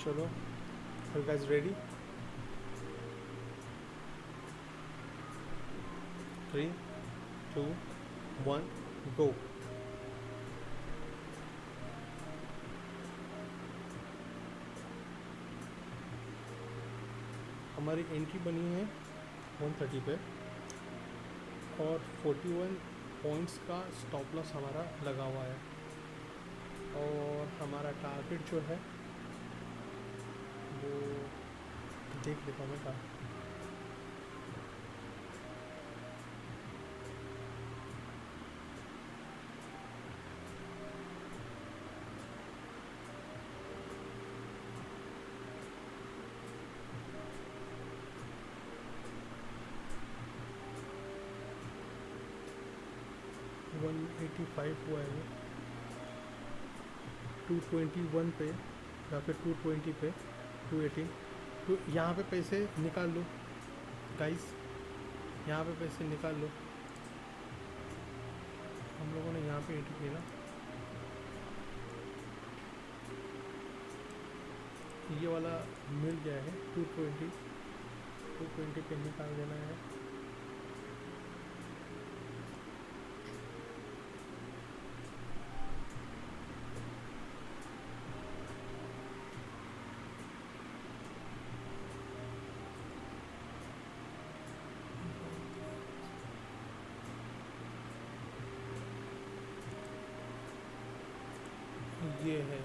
चलो, are you guys ready? 3, 2, 1, go. हमारी entry बनी है 130 पे और 41 पॉइंट्स का स्टॉप लॉस हमारा लगा हुआ है और हमारा टारगेट जो है वो देख लेता हूँ मैं कहाँ। वो 185 हुआ है, 221 पे या फिर 220 पे, 218। तो यहाँ पे पैसे निकाल लो गाइस, यहाँ पे पैसे निकाल लो। हम लोगों ने यहाँ पे एंट्री की ना, ये वाला मिल गया है 220 पे निकाल देना है। ये है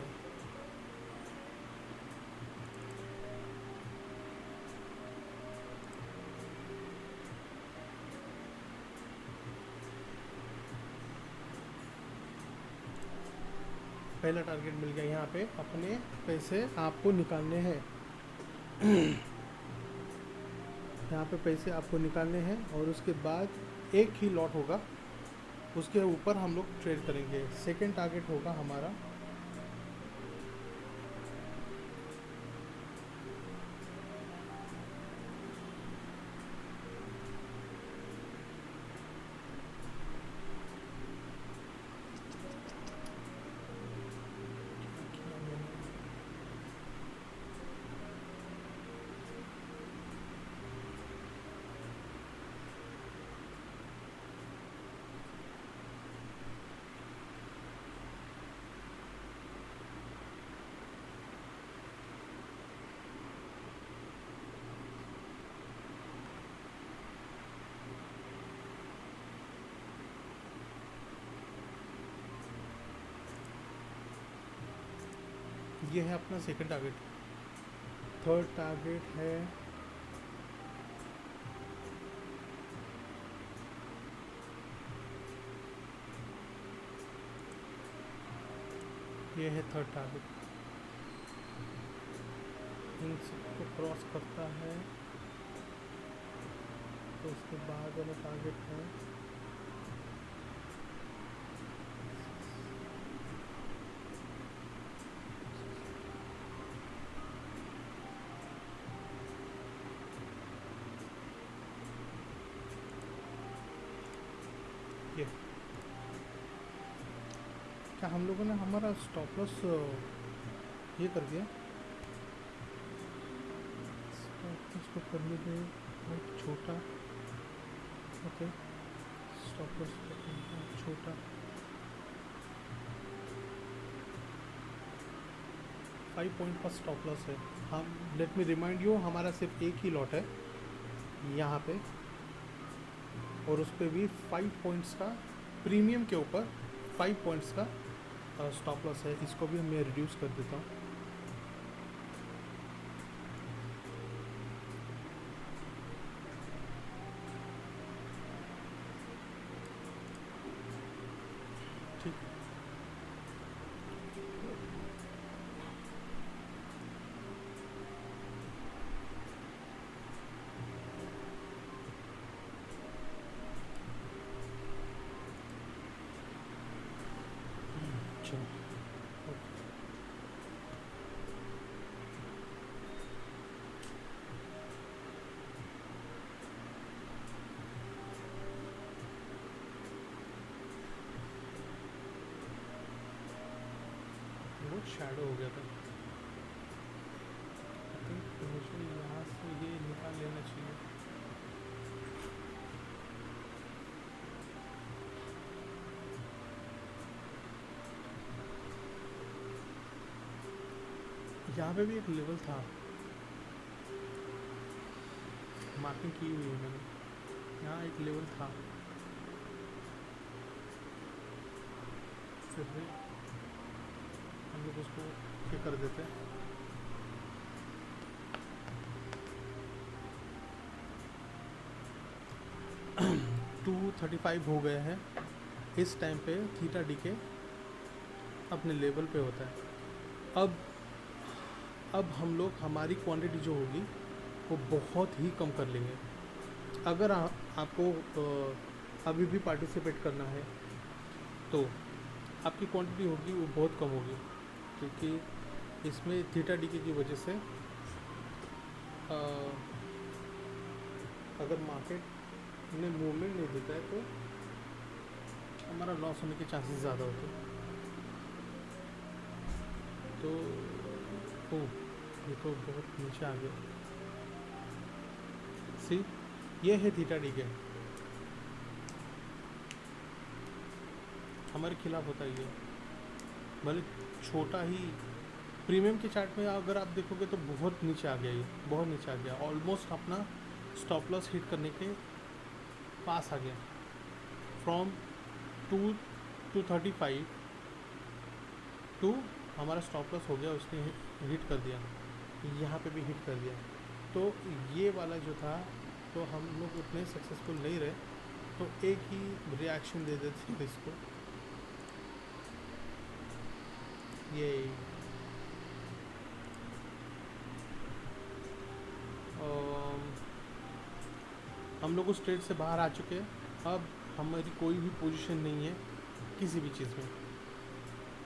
पहला टारगेट मिल गया। यहाँ पे अपने पैसे आपको निकालने हैं यहाँ पे पैसे आपको निकालने हैं और उसके बाद एक ही लॉट होगा, उसके ऊपर हम लोग ट्रेड करेंगे। सेकंड टारगेट होगा हमारा ये है अपना सेकंड टारगेट। थर्ड टारगेट है ये है थर्ड टारगेट। इन सबको क्रॉस करता है तो उसके बाद वाला टारगेट है ये। क्या हम लोगों ने हमारा स्टॉप लॉस ये कर दिया? इसको करने दे बहुत छोटा। ओके, स्टॉप लॉस छोटा। 5 पॉइंट का स्टॉप लॉस है। हम लेट मी रिमाइंड यू, हमारा सिर्फ एक ही लॉट है यहाँ पे और उस पर भी 5 पॉइंट्स का प्रीमियम के ऊपर 5 पॉइंट्स का स्टॉप लॉस है। इसको भी मैं रिड्यूस कर देता हूँ। ठीक, चलो बहुत शैडो हो गया था। यहाँ पे भी एक लेवल था, मार्किंग की हुई है मैंने, यहाँ एक लेवल था। फिर भी हम लोग उसको ये कर देते हैं। टू 35 हो गए हैं। इस टाइम पे थीटा डी के अपने लेवल पे होता है। अब हम लोग हमारी क्वांटिटी जो होगी वो बहुत ही कम कर लेंगे। अगर आपको अभी भी पार्टिसिपेट करना है तो आपकी क्वांटिटी होगी वो बहुत कम होगी, क्योंकि इसमें थीटा डी की वजह से अगर मार्केट ने मूवमेंट नहीं देता है तो हमारा लॉस होने के चांसेस ज़्यादा होते हैं। तो ये तो बहुत नीचे आ गया। सी, ये है थीटा डी के, हमारे खिलाफ होता ही है। भले छोटा ही प्रीमियम के चार्ट में अगर आप देखोगे तो बहुत नीचे आ गया, ये बहुत नीचे आ गया, ऑलमोस्ट अपना स्टॉप लॉस हिट करने के पास आ गया। फ्रॉम 235 टू हमारा स्टॉप लॉस हो गया, उसने हिट कर दिया, यहाँ पे भी हिट कर दिया। तो ये वाला जो था, तो हम लोग उतने सक्सेसफुल नहीं रहे, तो एक ही रिएक्शन दे देते थे इसको। ये हम लोग उस ट्रेड से बाहर आ चुके हैं। अब हमारी कोई भी पोजीशन नहीं है किसी भी चीज़ में।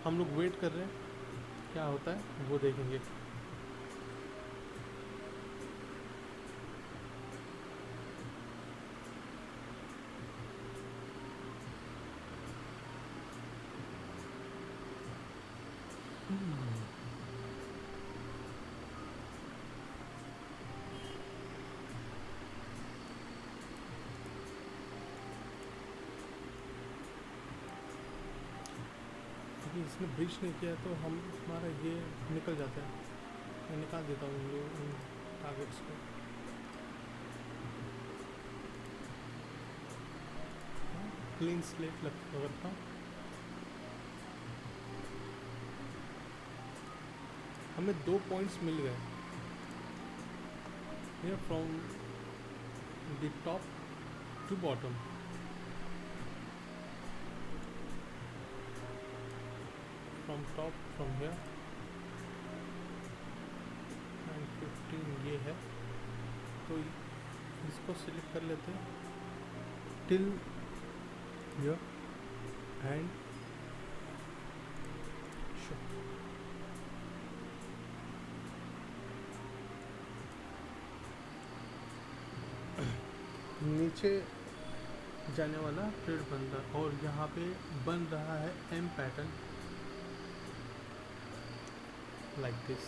हम लोग वेट कर रहे हैं, क्या होता है वो देखेंगे। इसने ब्रीच नहीं किया तो हमारा ये निकल जाता है। मैं निकाल देता हूँ उन टारगेट्स को। क्लीन स्लेट रखता हूँ। हमें 2 पॉइंट्स मिल गए, ये from the top to bottom. From top, from here 915 ये है, तो इसको सिलेक्ट कर लेते हैं टिल हियर एंड शो। नीचे जाने वाला ट्रेड बन रहा और यहाँ पे बन रहा है M pattern like this.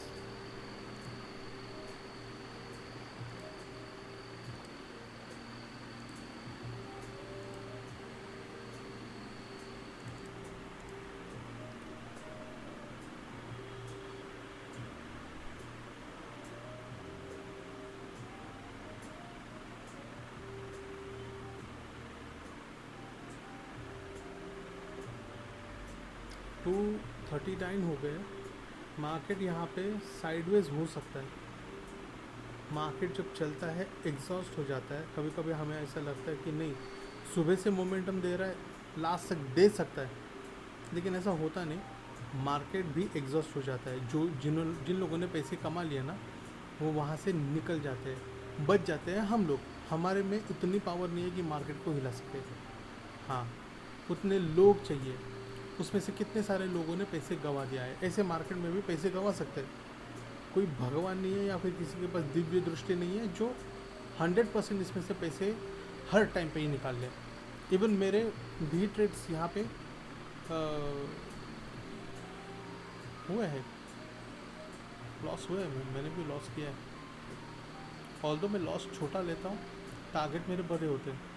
To 39 हो गए। मार्केट यहाँ पे साइडवेज हो सकता है। मार्केट जब चलता है एग्जॉस्ट हो जाता है, कभी कभी हमें ऐसा लगता है कि नहीं सुबह से मोमेंटम दे रहा है, लास्ट तक दे सकता है, लेकिन ऐसा होता नहीं। मार्केट भी एग्जॉस्ट हो जाता है। जिन लोगों ने पैसे कमा लिया ना, वो वहाँ से निकल जाते हैं, बच जाते हैं। हम लोग, हमारे में इतनी पावर नहीं है कि मार्केट को हिला सके। हाँ, उतने लोग चाहिए। उसमें से कितने सारे लोगों ने पैसे गंवा दिया है। ऐसे मार्केट में भी पैसे गंवा सकते हैं। कोई भगवान नहीं है या फिर किसी के पास दिव्य दृष्टि नहीं है जो 100% इसमें से पैसे हर टाइम पे ही निकाल ले। इवन मेरे भी ट्रेड्स यहाँ पे हुए हैं, लॉस हुए हैं, मैंने भी लॉस किया है। ऑल्दो मैं लॉस छोटा लेता हूँ, टारगेट मेरे बड़े होते हैं।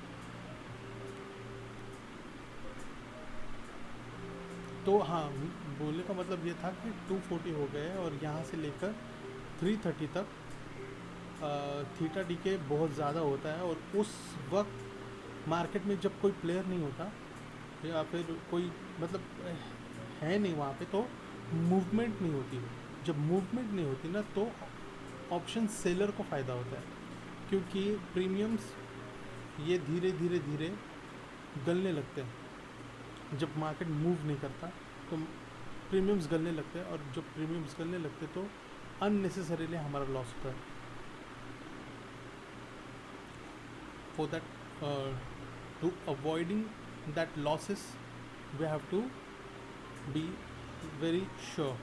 तो हाँ, बोलने का मतलब ये था कि 240 हो गए और यहाँ से लेकर 330 तक थीटा डीके बहुत ज़्यादा होता है। और उस वक्त मार्केट में जब कोई प्लेयर नहीं होता या फिर कोई मतलब है नहीं वहाँ पे, तो मूवमेंट नहीं होती। जब मूवमेंट नहीं होती ना, तो ऑप्शन सेलर को फ़ायदा होता है, क्योंकि प्रीमियम्स ये धीरे धीरे धीरे गलने लगते हैं। जब मार्केट मूव नहीं करता तो प्रीमियम्स गलने लगते हैं, और जब प्रीमियम्स गलने लगते तो अननेसेसरीली हमारा लॉस होता है। For that, to avoiding that losses, we have to be very sure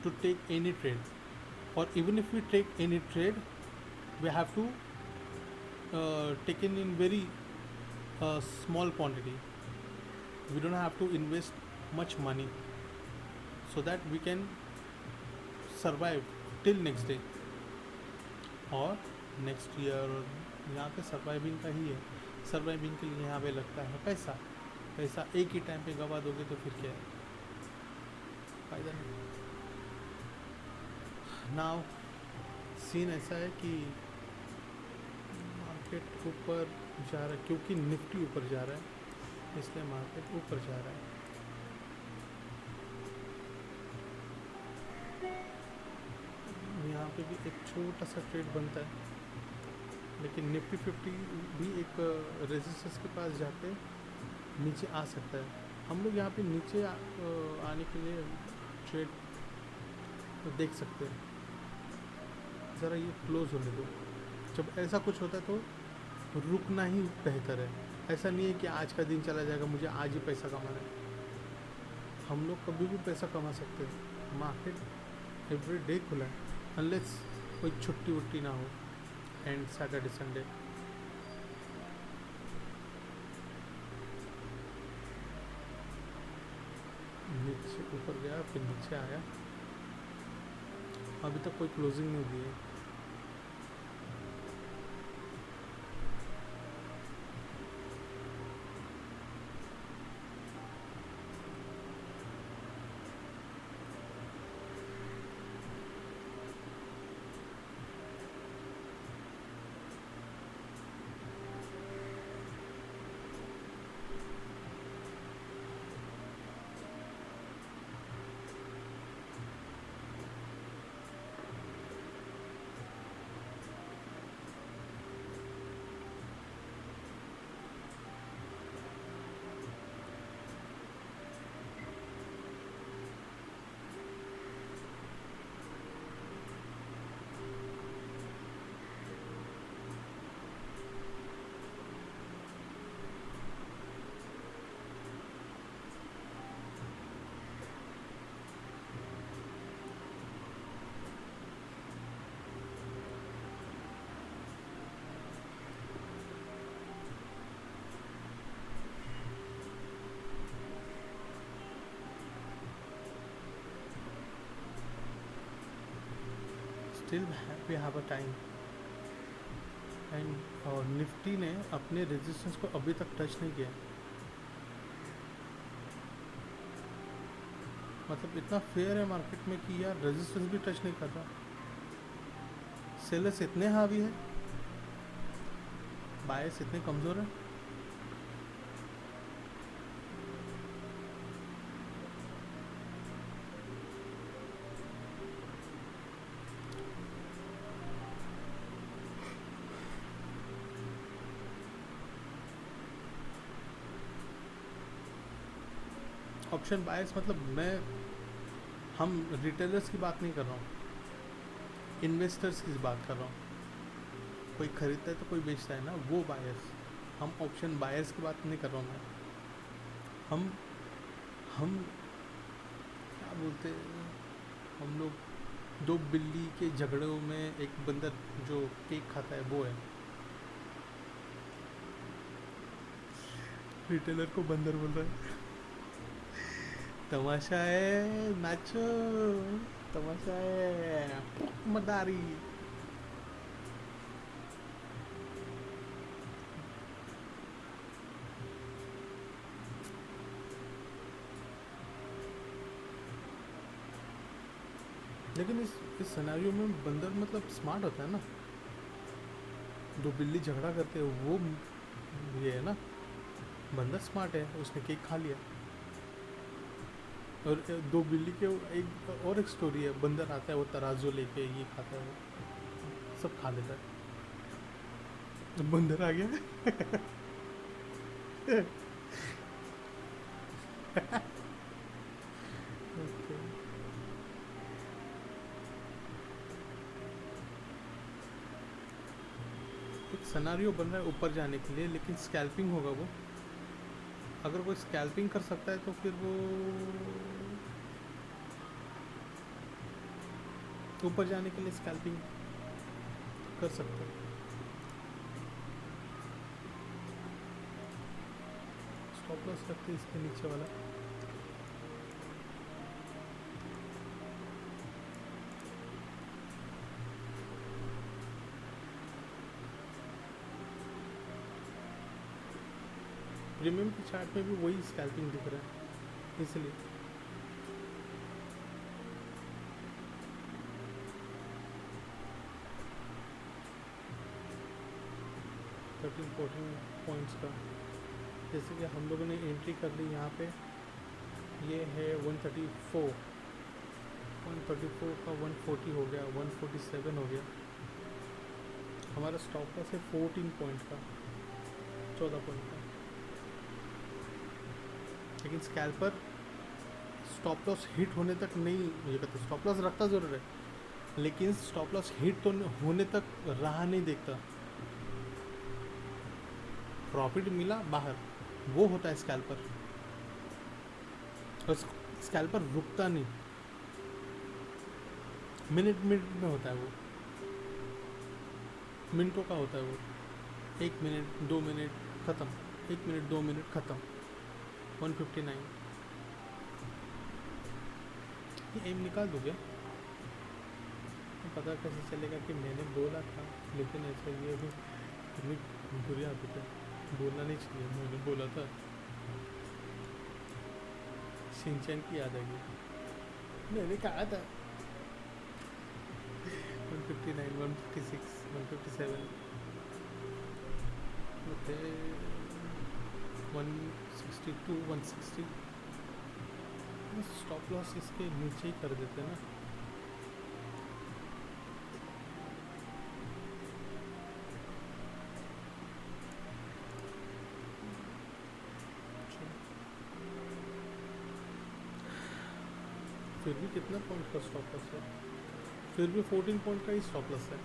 to take any trade, or even if we take any trade, we have to take in very small quantity. We don't have to invest much money so that we can survive till next day और next year. और यहाँ पे surviving का ही है। Surviving के लिए यहाँ पे लगता है पैसा। पैसा एक ही टाइम पे गवा दोगे तो फिर क्या है, फ़ायदा नहीं। नाउ सीन ऐसा है कि मार्केट ऊपर जा रहा है, क्योंकि निफ्टी ऊपर जा रहा है इसलिए मार्केट ऊपर जा रहा है। यहाँ पे भी एक छोटा सा ट्रेड बनता है, लेकिन निफ्टी 50 भी एक रेजिस्टेंस के पास जाके नीचे आ सकता है। हम लोग यहाँ पे नीचे आने के लिए ट्रेड देख सकते हैं। ज़रा ये क्लोज होने दो। जब ऐसा कुछ होता है तो रुकना ही बेहतर है। ऐसा नहीं है कि आज का दिन चला जाएगा, मुझे आज ही पैसा कमाना है। हम लोग कभी भी पैसा कमा सकते हैं। मार्केट एवरी डे खुला है, अनलेस कोई छुट्टी वुट्टी ना हो एंड सैटरडे संडे। नीचे ऊपर गया फिर नीचे आया, अभी तक कोई क्लोजिंग नहीं हुई है। Still we have a time. And और निफ्टी ने अपने रेजिस्टेंस को अभी तक टच नहीं किया। मतलब इतना फेयर है मार्केट में कि यार रेजिस्टेंस भी टच नहीं कर रहा। सेलर्स इतने हावी है, बायर्स इतने कमज़ोर है। ऑप्शन बायर्स मतलब हम रिटेलर्स की बात नहीं कर रहा हूँ, इन्वेस्टर्स की बात कर रहा हूँ। कोई खरीदता है तो कोई बेचता है ना, वो बायर्स। हम ऑप्शन बायर्स की बात नहीं कर रहा हूँ मैं। हम क्या बोलते हैं, हम लोग दो बिल्ली के झगड़ों में एक बंदर जो केक खाता है वो है। रिटेलर को बंदर बोल रहा है। तमाशा है नाचो, तमाशा है मदारी। लेकिन इस सिनेरियो में बंदर मतलब स्मार्ट होता है ना, दो बिल्ली झगड़ा करते हैं वो ये है ना, बंदर स्मार्ट है, उसने केक खा लिया। और दो बिल्ली के एक स्टोरी है, बंदर आता है वो तराजू लेके ये खाता है, वो सब खा लेता है, बंदर आ गया। Okay. एक सिनेरियो बन रहा है ऊपर जाने के लिए, लेकिन स्कैल्पिंग होगा वो। अगर वो स्कैल्पिंग कर सकता है तो फिर वो ऊपर जाने के लिए स्कैल्पिंग कर सकता है। स्टॉप लॉस रखते हैं इसके नीचे वाला। प्रीमियम की चार्ट में भी वही स्कैल्पिंग दिख रहा है, इसलिए 13-14 पॉइंट्स का। जैसे कि हम लोगों ने एंट्री कर ली यहाँ पे, ये है 134, 134 का 140 हो गया, 147 हो गया। हमारा स्टॉप लॉस है 14 पॉइंट का, 14 पॉइंट का। लेकिन स्कैल्पर स्टॉप लॉस हिट होने तक नहीं ये करता, स्टॉप लॉस रखता ज़रूर है, लेकिन स्टॉप लॉस हिट तो होने तक राह नहीं देखता। प्रॉफिट मिला बाहर, वो होता है स्कैल्पर। और स्कैल्पर रुकता नहीं, मिनट मिनट में होता है वो, मिनटों का होता है वो। 1 मिनट 2 मिनट ख़त्म, 1 मिनट 2 मिनट ख़त्म। 159 ये एम निकाल दो क्या? पता कैसे चलेगा कि मैंने बोला था, लेकिन ऐसा ये भी इतनी बुरी आदत है, बोलना नहीं चाहिए, मैंने बोला था। सिंचन की याद आ गई, मैंने कहा था। 159 156 157 ओके, 162 160। स्टॉप लॉस इसके नीचे ही कर देते हैं ना। फिर भी कितना पॉइंट का स्टॉप लॉस है? फिर भी 14 पॉइंट का ही स्टॉप लॉस है।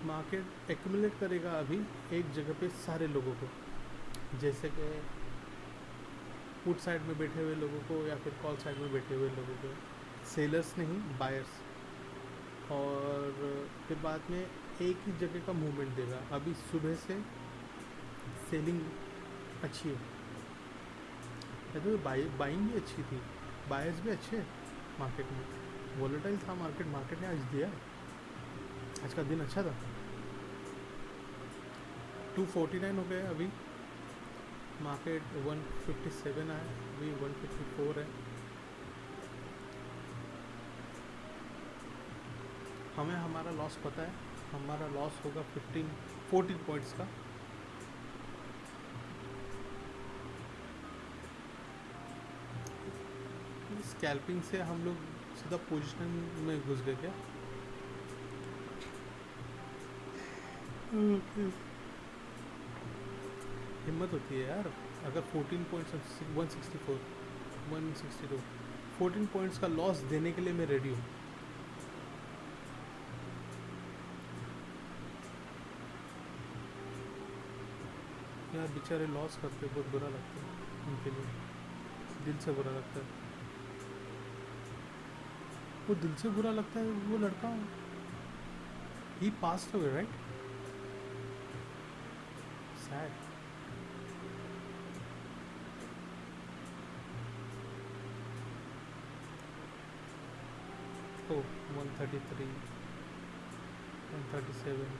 मार्केट एक्यूमुलेट करेगा अभी एक जगह पे सारे लोगों को, जैसे कि पुट साइड में बैठे हुए लोगों को या फिर कॉल साइड में बैठे हुए लोगों को, सेलर्स नहीं बायर्स। और फिर बाद में एक ही जगह का मूवमेंट देगा। अभी सुबह से सेलिंग अच्छी है, तो बाइंग भी अच्छी थी, बायर्स भी अच्छे मार्केट में। वॉलेटाइल था मार्केट, मार्केट ने आज दिया, आज का दिन अच्छा था। 249 हो गए अभी, मार्केट 157 है, अभी 154 है। हमें हमारा लॉस पता है, हमारा लॉस होगा 14 पॉइंट्स का। स्कैल्पिंग से हम लोग सीधा पोजीशन में घुस गए क्या? हिम्मत होती है यार, अगर 14 पॉइंट्स 164 162 14 पॉइंट्स का लॉस देने के लिए मैं रेडी हूँ। यार बेचारे लॉस करते, बहुत बुरा लगता है उनके लिए, दिल से बुरा लगता है। वो दिल से बुरा लगता है, वो लड़का ही पास्ट अवे राइट, सैड। ओ 133, 137,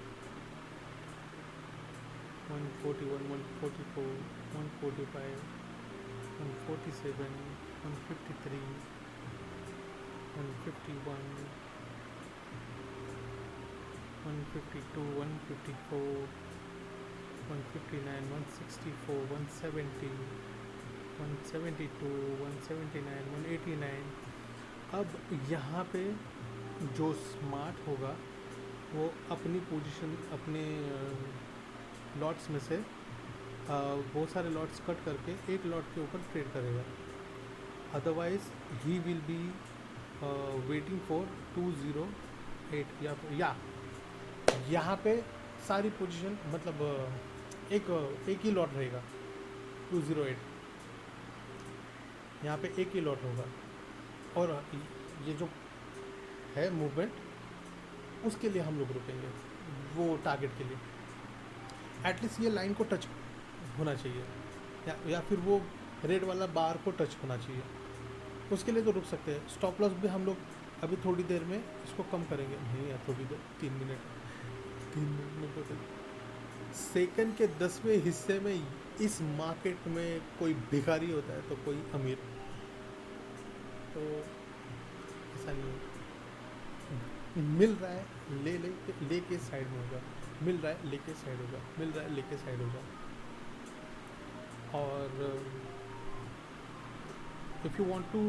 141, 144, 145, 147, 153, 151, 152, 154, 159, 164, 170, 172, 179, 189। अब यहाँ पे जो स्मार्ट होगा वो अपनी पोजीशन, अपने लॉट्स में से बहुत सारे लॉट्स कट करके एक लॉट के ऊपर ट्रेड करेगा। Otherwise he will be waiting for 208 या यहाँ पे सारी पोजीशन मतलब एक ही लॉट रहेगा 208, यहाँ पे एक ही लॉट होगा। और ये जो है मूवमेंट उसके लिए हम लोग रुकेंगे, वो टारगेट के लिए एटलीस्ट ये लाइन को टच होना चाहिए या फिर वो रेड वाला बार को टच होना चाहिए, उसके लिए तो रुक सकते हैं। स्टॉप लॉस भी हम लोग अभी थोड़ी देर में इसको कम करेंगे, नहीं यार थोड़ी देर, 3 मिनट में तो सेकंड के 10वें हिस्से में इस मार्केट में कोई भिखारी होता है तो कोई अमीर, तो ऐसा नहीं है। मिल रहा है ले के साइड में होगा, मिल रहा है लेके साइड होगा, मिल रहा है लेके साइड होगा। और if you want to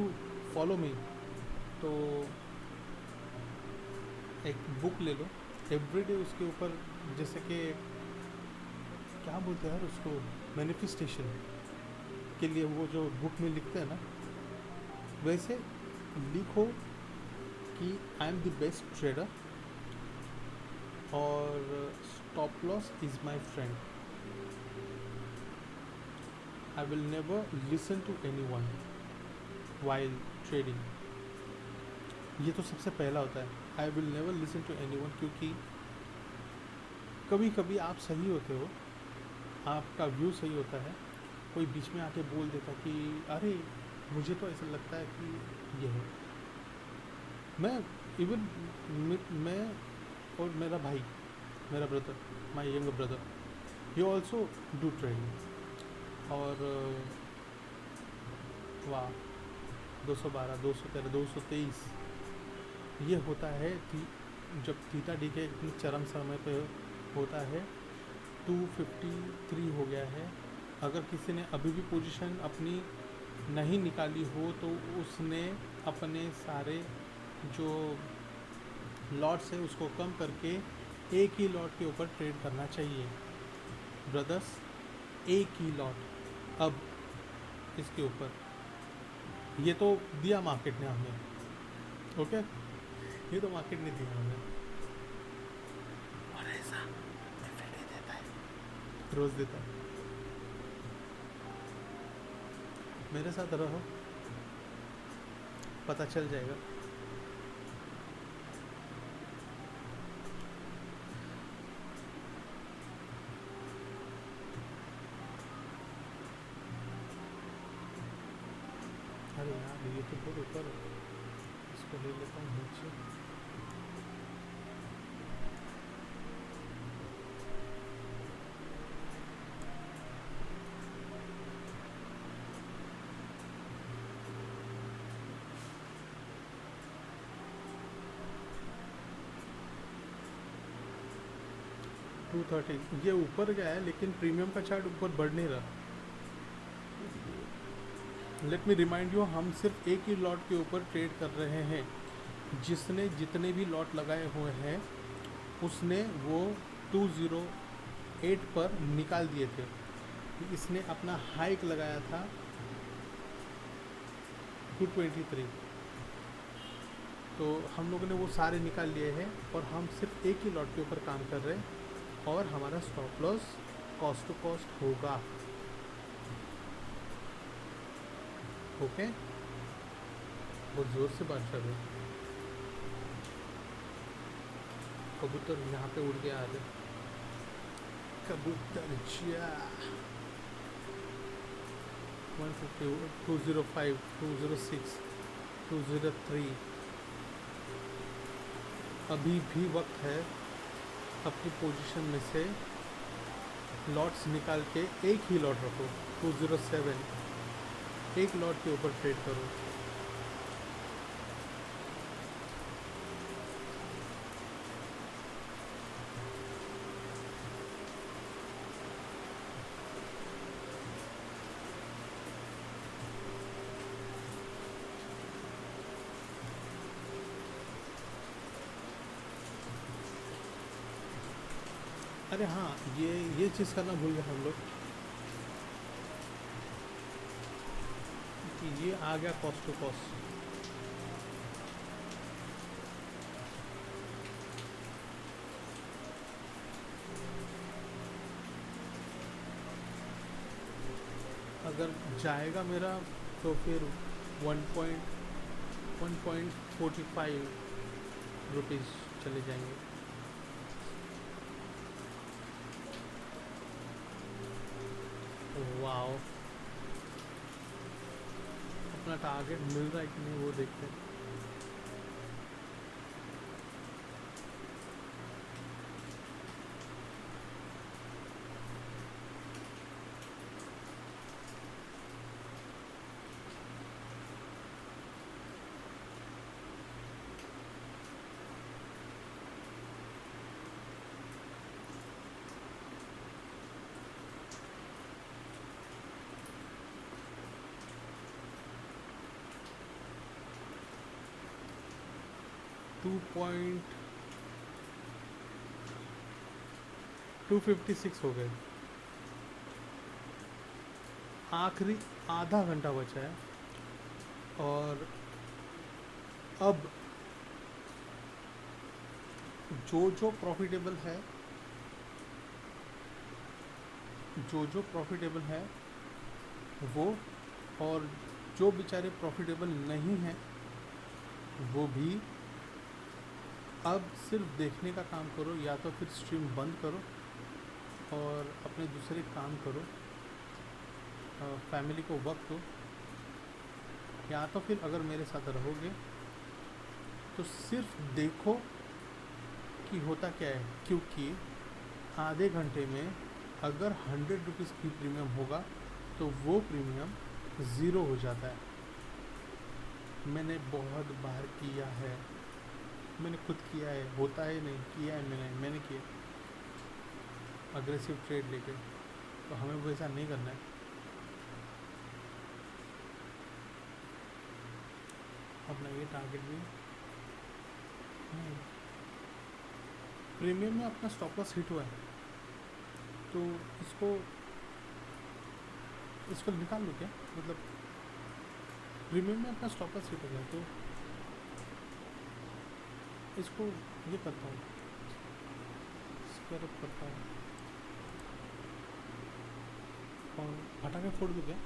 follow me तो एक बुक ले लो, एवरीडे उसके ऊपर, जैसे कि क्या बोलते हैं उसको, मैनिफेस्टेशन के लिए वो जो बुक में लिखते हैं ना, वैसे लिखो कि I am the best trader और stop loss is my friend, I will never listen to anyone while trading. ये तो सबसे पहला होता है, I will never listen to anyone, क्योंकि कभी कभी आप सही होते हो, आपका व्यू सही होता है, कोई बीच में आके बोल देता कि अरे मुझे तो ऐसा लगता है कि ये है। मैं इवन मैं और मेरा भाई, मेरा brother, my younger brother, he also do trading. और वाह 212, 213, 223 ये होता है कि जब थीटा डी के एकदम चरम समय पे होता है। 253 हो गया है। अगर किसी ने अभी भी पोजीशन अपनी नहीं निकाली हो तो उसने अपने सारे जो लॉट्स है उसको कम करके एक ही लॉट के ऊपर ट्रेड करना चाहिए ब्रदर्स, एक ही लॉट। अब इसके ऊपर ये तो दिया मार्केट ने हमें, ओके, ये तो मार्केट ने दिया हमें, और ऐसा एफएडी देता है, रोज देता है। मेरे साथ रहो, पता चल जाएगा। अरे यार ये तो बहुत ऊपर है, इसको ले लेता हूँ नीचे। टू 230 ये ऊपर गया है, लेकिन प्रीमियम का चार्ट ऊपर बढ़ नहीं रहा। लेट मी रिमाइंड यू, हम सिर्फ एक ही लॉट के ऊपर ट्रेड कर रहे हैं। जिसने जितने भी लॉट लगाए हुए हैं उसने वो 208 पर निकाल दिए थे। इसने अपना हाइक लगाया था 223, तो हम लोगों ने वो सारे निकाल लिए हैं और हम सिर्फ एक ही लॉट के ऊपर काम कर रहे हैं और हमारा stop loss cost to cost होगा, ओके। बहुत ज़ोर से बात कर रहे हैं, कबूतर यहाँ पे उड़ के आ रहे, कबूतर जा। 150, 205, 206, 203, अभी भी वक्त है अपनी पोजीशन में से लॉट्स निकाल के एक ही लॉट रखो 207 एक लॉट के ऊपर ट्रेड करो। अरे हाँ, ये चीज़ करना भूल गए हम लोग कि ये आ गया कॉस्ट टू कॉस्ट। अगर जाएगा मेरा तो फिर 1.45 रुपीज़ चले जाएंगे। वाओ, अपना टारगेट मिल रहा है कि नहीं वो देखते हैं। टू पॉइंट 256 हो गए। आखिरी आधा घंटा बचा है और अब जो प्रॉफिटेबल है वो, और जो बेचारे प्रॉफिटेबल नहीं हैं वो भी अब सिर्फ देखने का काम करो, या तो फिर स्ट्रीम बंद करो और अपने दूसरे काम करो, फैमिली को वक्त दो, या तो फिर अगर मेरे साथ रहोगे तो सिर्फ देखो कि होता क्या है। क्योंकि आधे घंटे में अगर 100 रुपीज़ की प्रीमियम होगा तो वो प्रीमियम ज़ीरो हो जाता है। मैंने बहुत बार किया है, मैंने खुद किया है, होता है नहीं, किया है मैंने किया अग्रेसिव ट्रेड लेके। तो हमें वो ऐसा नहीं करना है। अपना ये टारगेट भी प्रीमियम में अपना स्टॉप लॉस हिट हुआ है तो इसको निकाल लो क्या, मतलब प्रीमियम में अपना स्टॉप लॉस हिट हो गया तो इसको ये करता हूँ, स्क्वायर अप करता हूँ और हटा के फोड़ दूँ क्या।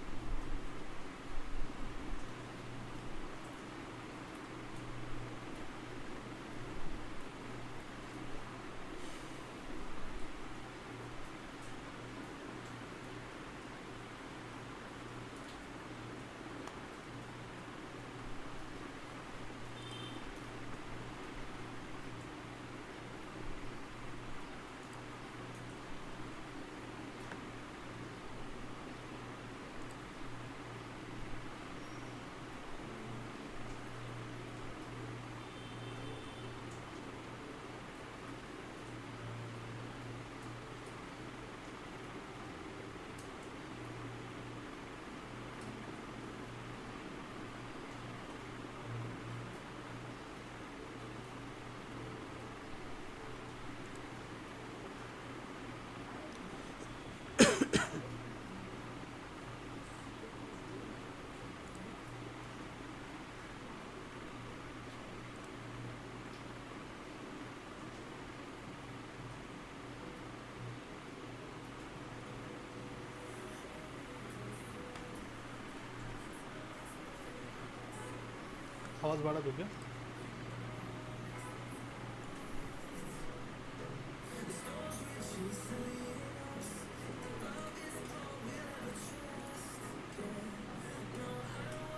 आवाज़ बढ़ा दो क्या।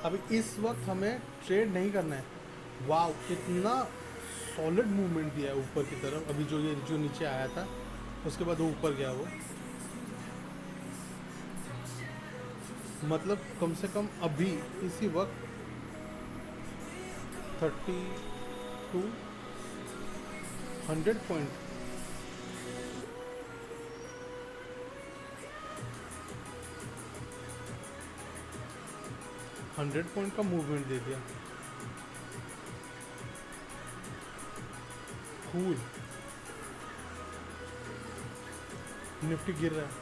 अभी इस वक्त हमें ट्रेड नहीं करना है। वाव, इतना सॉलिड मूवमेंट दिया है ऊपर की तरफ। अभी जो ये जो नीचे आया था उसके बाद वो ऊपर गया वो, मतलब कम से कम अभी इसी वक्त 32 100 पॉइंट, 100 पॉइंट का मूवमेंट दे दिया। कूल। निफ्टी गिर रहा है।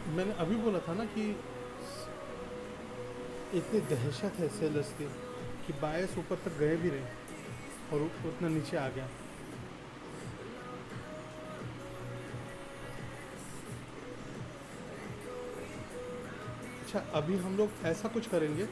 मैंने अभी बोला था ना कि इतनी दहशत है सेलर्स की कि बायस ऊपर तक गए भी रहे और उतना नीचे आ गया। अच्छा, अभी हम लोग ऐसा कुछ करेंगे,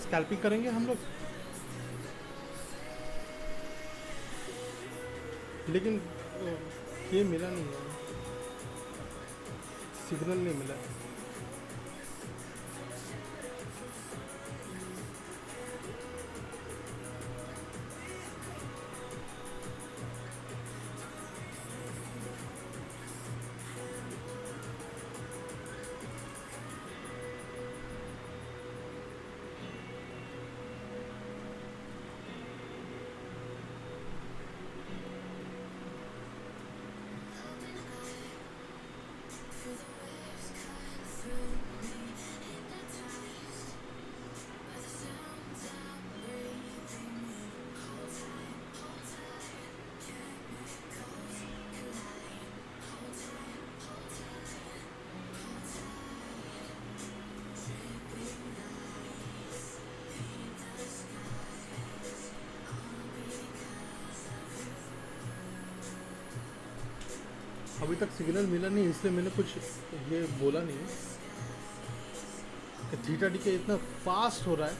स्कैल्पिंग करेंगे हम लोग। लेकिन ये मिला नहीं है, सिग्नल नहीं मिला। अभी तक सिग्नल मिला नहीं, इसलिए मैंने कुछ ये बोला नहीं कि थीटा डीके इतना फास्ट हो रहा है।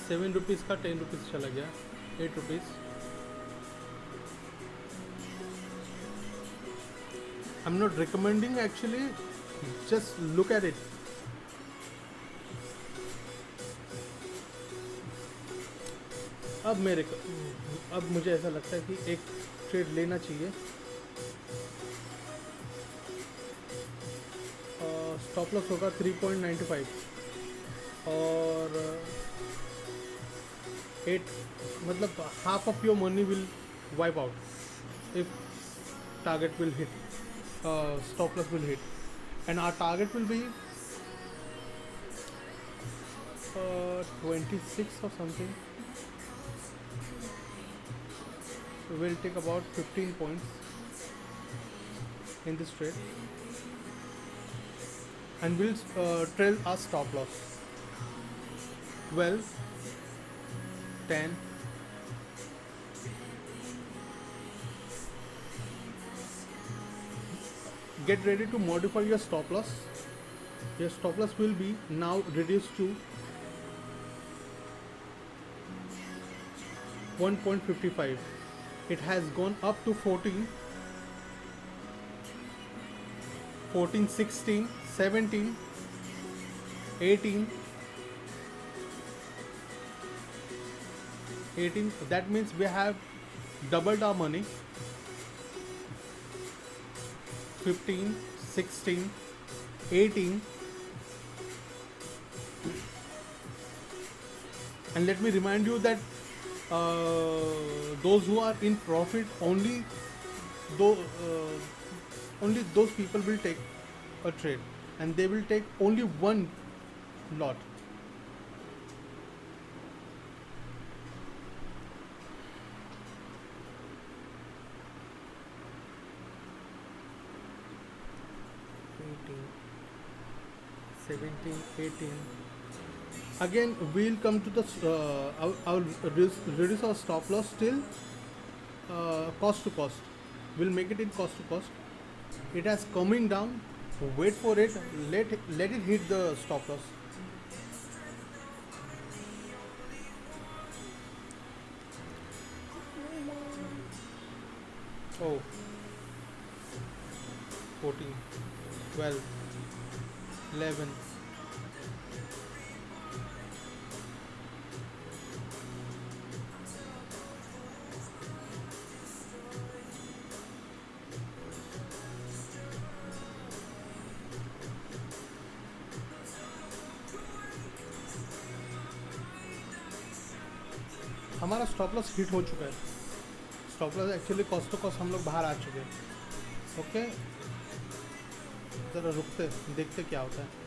₹7 का ₹10 चला गया, ₹8। I'm not recommending actually, just look at it. अब मुझे ऐसा लगता है कि एक ट्रेड लेना चाहिए। स्टॉप लॉस होगा 3.95 और 8, मतलब half of your money will wipe out if target will hit, stop loss will hit, and our target will be 26 or something. So we'll take about 15 points in this trade and we'll trail our stop loss 12, 10, get ready to modify your stop loss. Your stop loss will be now reduced to 1.55. It has gone up to 14. 14, 16, 17, 18, 18. That means we have doubled our money. 15, 16, 18. And let me remind you that those who are in profit, though, only those people will take a trade, and they will take only one lot. Again, we'll come to the I'll reduce our stop loss till cost to cost. We'll make it in cost to cost. It has coming down. Wait for it. Let it hit the stop loss. Oh, 14, 12, 11. हमारा stop loss hit हो चुका है. Stop loss actually cost to cost हम लोग बाहर आ चुके हैं. Okay, ज़रा रुकते देखते क्या होता है.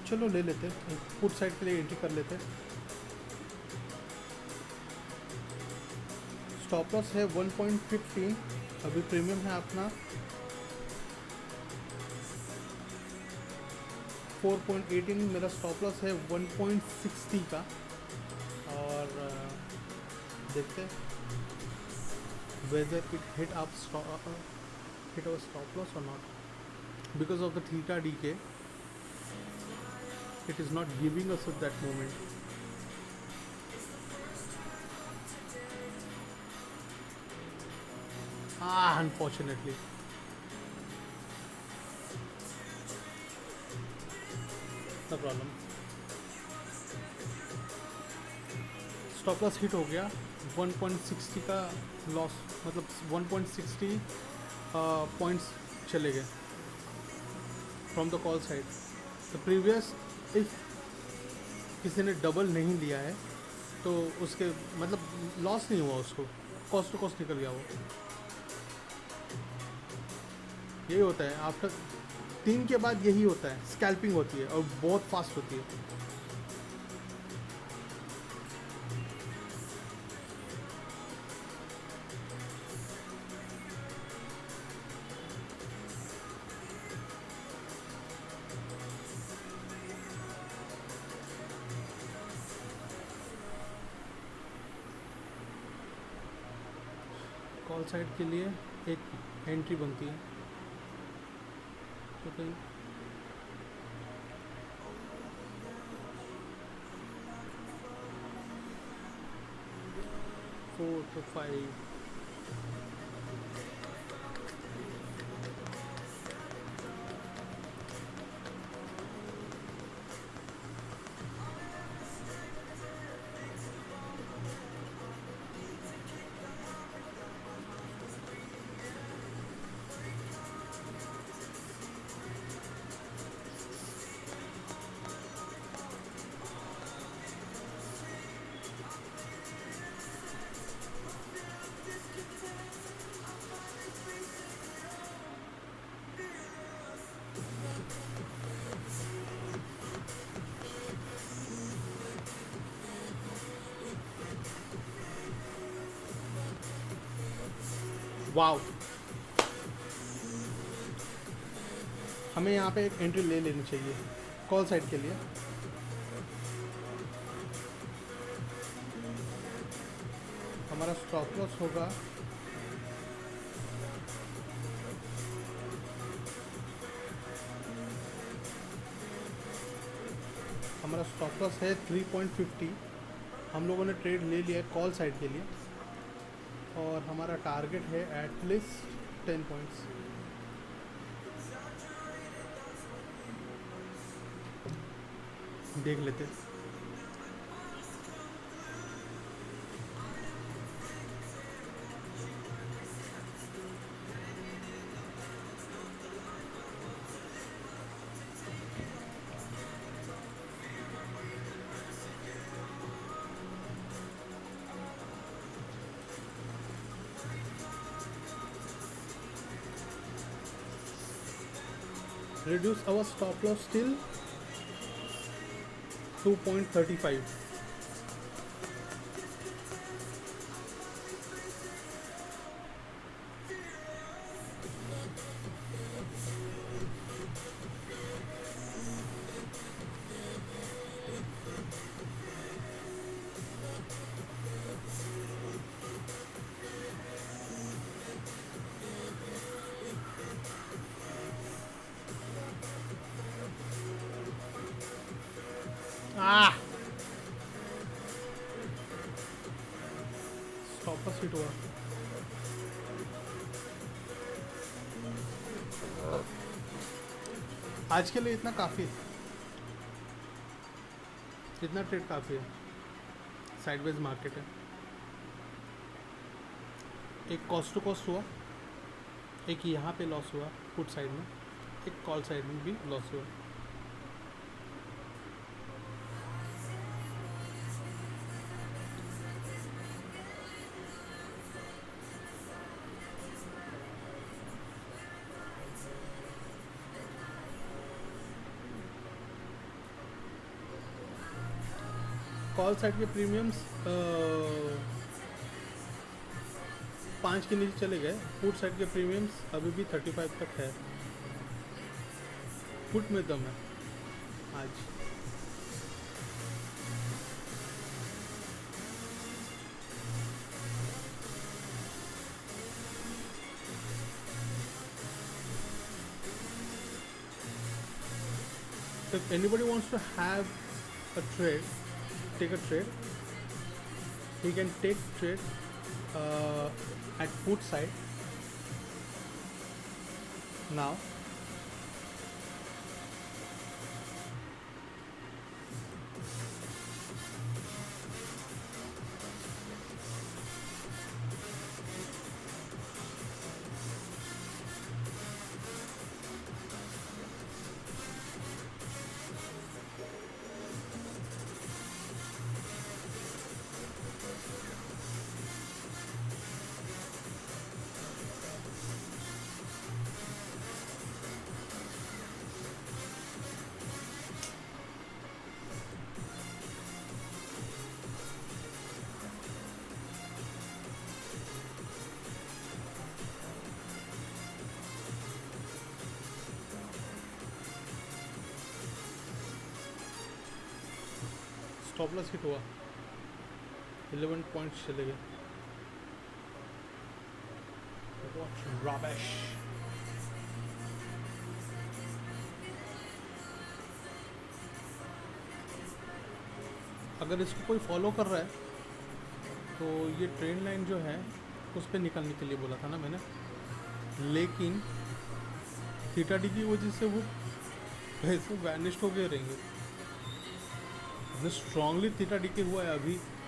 चलो ले लेते, पुट साइड के लिए एंट्री कर लेते. स्टॉप लॉस है 1.15. अभी प्रीमियम है अपना 4.18. मेरा स्टॉप लॉस है 1.60 का. और देखते whether it hit our stop loss or not. Because of the theta decay, it is not giving us at that moment. Unfortunately. No problem. Stop loss hit हो गया. 1.60 का लॉस, मतलब 1.60 पॉइंट्स चले गए from the call side. The previous, if किसी ने double नहीं लिया है तो उसके मतलब लॉस नहीं हुआ, उसको कॉस्ट टू कॉस्ट निकल गया. वो यही होता है आफ्टर 3 के बाद, यही होता है. स्कैल्पिंग होती है और बहुत फास्ट होती है. कॉल साइड के लिए एक एंट्री बनती है. तो कहीं 4 to 5. वाव, हमें यहाँ पे एक एंट्री ले लेनी चाहिए कॉल साइड के लिए. हमारा स्टॉप लॉस होगा हमारा स्टॉप लॉस है 3.50। हम लोगों ने ट्रेड ले लिया है कॉल साइड के लिए और हमारा टारगेट है एटलीस्ट 10 पॉइंट्स। देख लेते। reduce our stop loss till 2.35। Stop loss hit हुआ। आज के लिए इतना काफ़ी है, इतना ट्रेड काफ़ी है। साइडवेज मार्केट है। एक कॉस्ट टू कॉस्ट हुआ, एक यहाँ पे लॉस हुआ पुट साइड में, एक कॉल साइड में भी लॉस हुआ। कॉल साइड के प्रीमियम्स 5 के नीचे चले गए। पुट साइड के प्रीमियम्स अभी भी 35 तक है। पुट में दम है आज। If anybody wants to have a trade, take a trade, he can take trade at put side now। Stop loss hit हुआ, 11 पॉइंट्स चले गए। What rubbish। अगर इसको कोई फॉलो कर रहा है तो ये ट्रेंड लाइन जो है उस पर निकलने के लिए बोला था ना मैंने, लेकिन थीटा डी की वजह से वो पैसे वैनिश्ड हो गए रहेंगे। स्ट्रांगली थीटा डी के हुआ है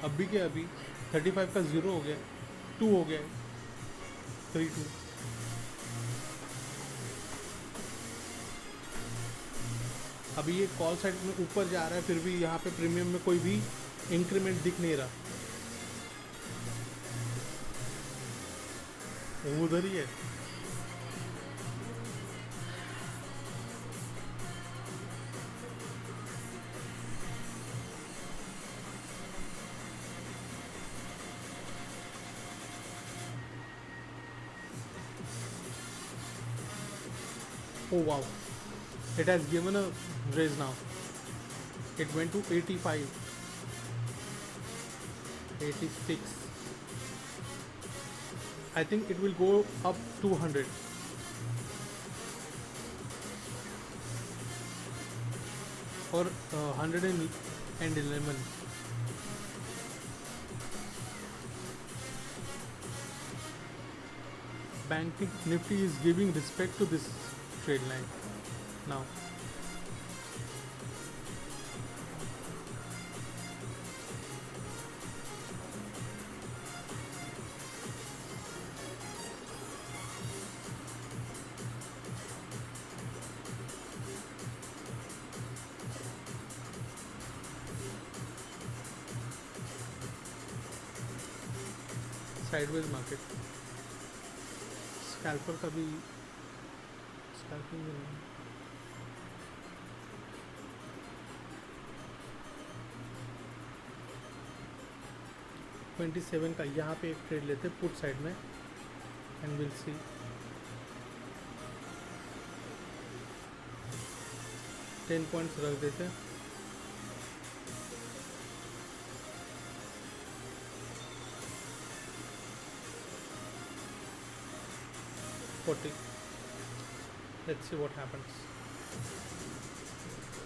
अभी के अभी 35 का 0 हो गया, 2 हो गया, 3-2। अभी ये कॉल साइड में ऊपर जा रहा है, फिर भी यहाँ पे प्रीमियम में कोई भी इंक्रीमेंट दिख नहीं रहा, वो उधर ही है। Oh wow, it has given a raise now. It went to 85, 86. I think it will go up to 100. और 111. Bank Nifty is giving respect to this trade line now. Sideways market, scalper का भी scalping नहीं. 27 का यहाँ पे एक trade लेते put side में and will see. Ten points रख देते. Let's see what happens.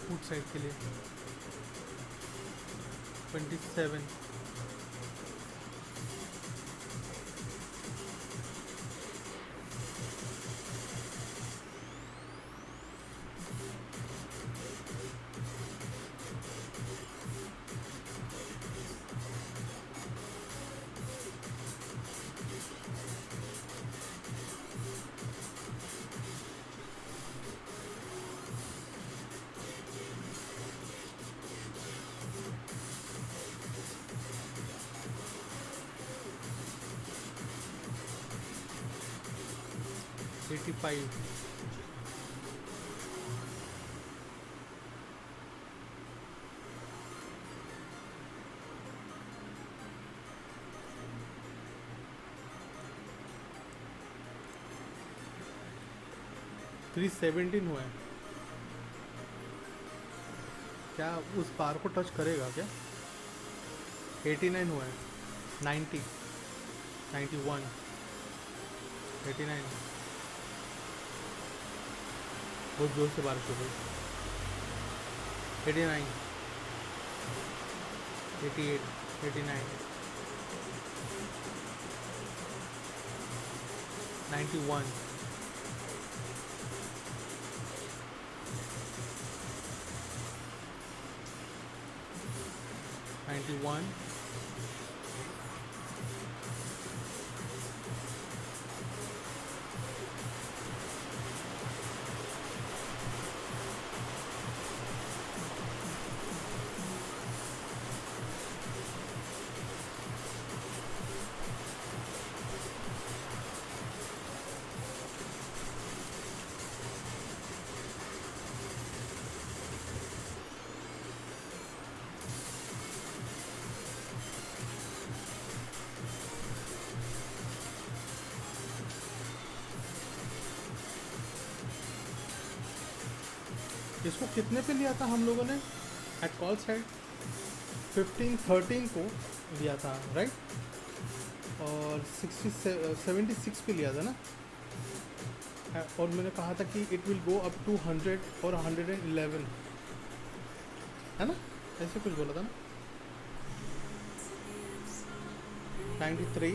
Put side के लिए 27. $85. $317 हुआ है. क्या उस पार को टच करेगा क्या? 89 हुआ है. 90, 91, 89. बहुत जोर से बारिश हो गई. 89, 88, 89, 91, 91, इसको कितने पे लिया था हम लोगों ने एट कॉल साइड? 15-13 को लिया था राइट, और 76 पे लिया था ना. और मैंने कहा था कि it will go up to 100 और 111 है ना, ऐसे कुछ बोला था ना. 93,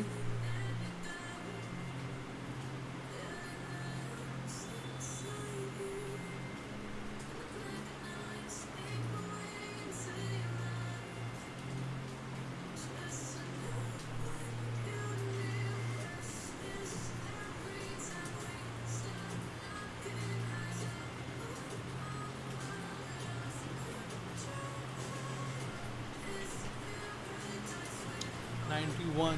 $91,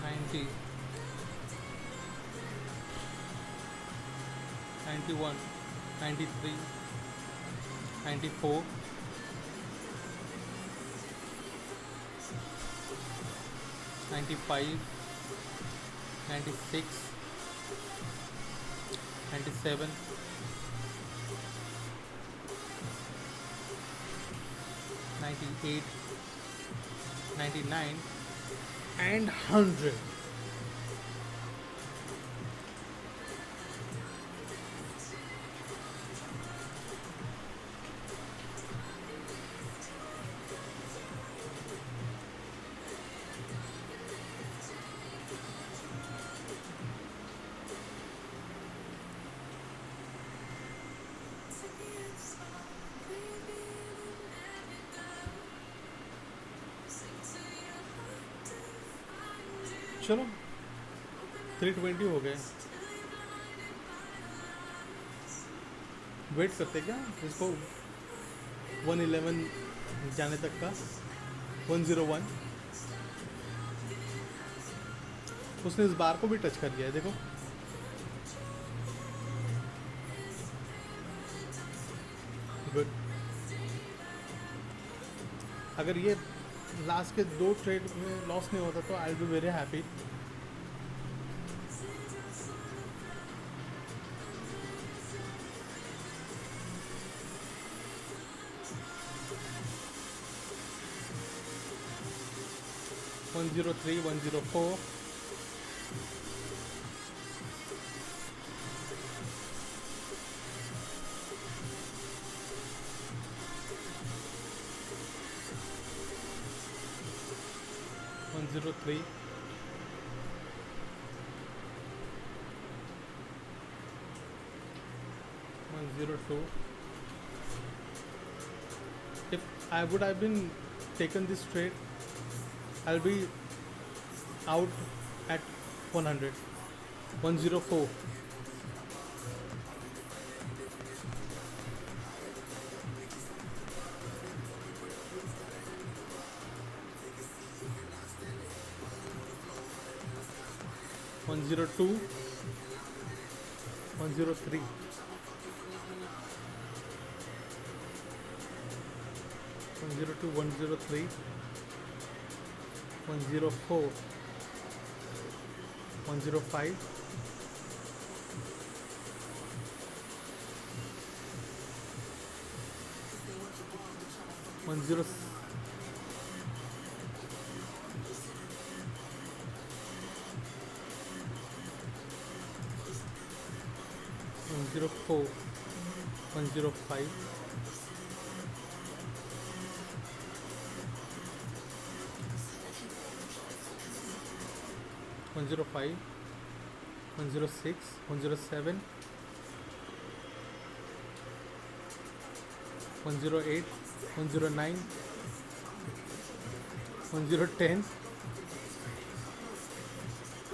90, 91, 93, 94, 95, 96, 97, 98, 99 and 100. चलो 320 हो गए, वेट करते क्या इसको 111 जाने तक का। 101, उसने इस बार को भी टच कर लिया है देखो। गुड। अगर ये लास्ट के 2 ट्रेड में लॉस नहीं होता तो I will be very happy. One 103, 104, 103, 102. If I would have been taken this trade, I'll be out at 100. 104. 102, 103, 102, 103, 104, 105, 10, 104, 105, 105, 106, 107, 108, 109, 1010,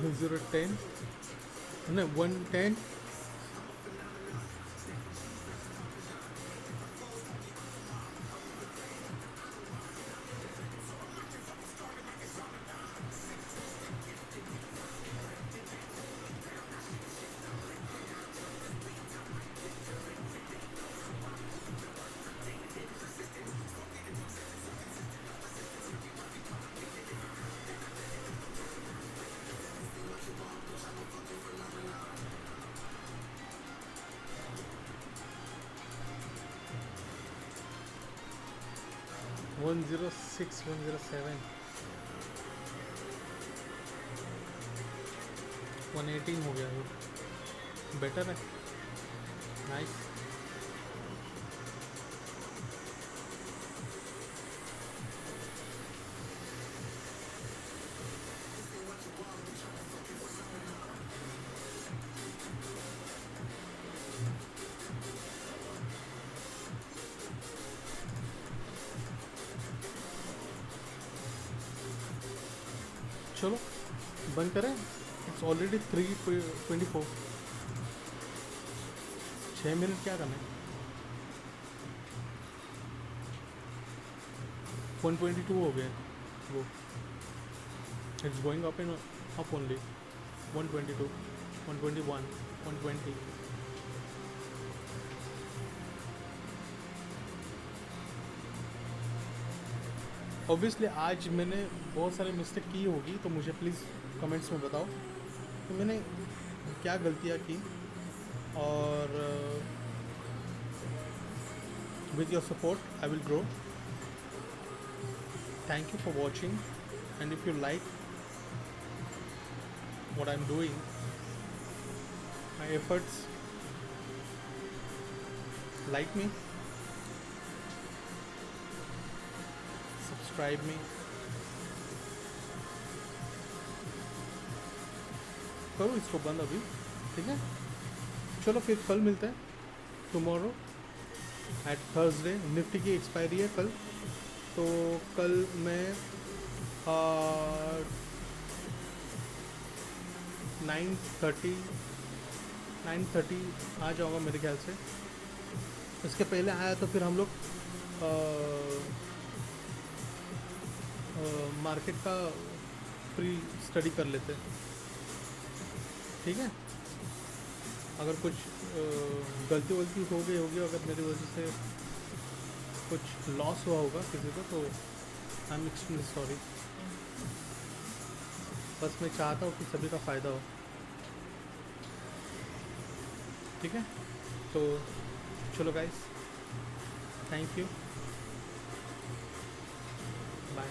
1010, no 110, 106, 107, 118 हो गया, वो बेटर है। नाइस। चलो बंद करें, इट्स ऑलरेडी 3:24। 6 मिनट क्या करना है। 122 हो गए वो, it's going up in up only. 122, 121, 120। Obviously आज मैंने बहुत सारे मिस्टेक की होगी, तो मुझे प्लीज़ कमेंट्स में बताओ कि मैंने क्या गलतियाँ की, और with your support I will grow. Thank you for watching, and if you like what I'm doing, my efforts, like me, subscribe me, करो इसको बंद अभी, ठीक है। चलो फिर कल मिलते हैं, टुमारो एट थर्सडे। निफ्टी की एक्सपायरी है कल, तो कल मैं 9:30 9:30 आ जाऊँगा मेरे ख्याल से। इसके पहले आया तो फिर हम लोग मार्केट का प्री स्टडी कर लेते, ठीक है। अगर कुछ गलती वलती हो गई होगी, अगर मेरी वजह से कुछ लॉस हुआ होगा किसी को, तो आई एम एक्सट्रीमली सॉरी। बस मैं चाहता हूँ कि सभी का फ़ायदा हो, ठीक है। तो चलो गाइस, थैंक यू, बाय।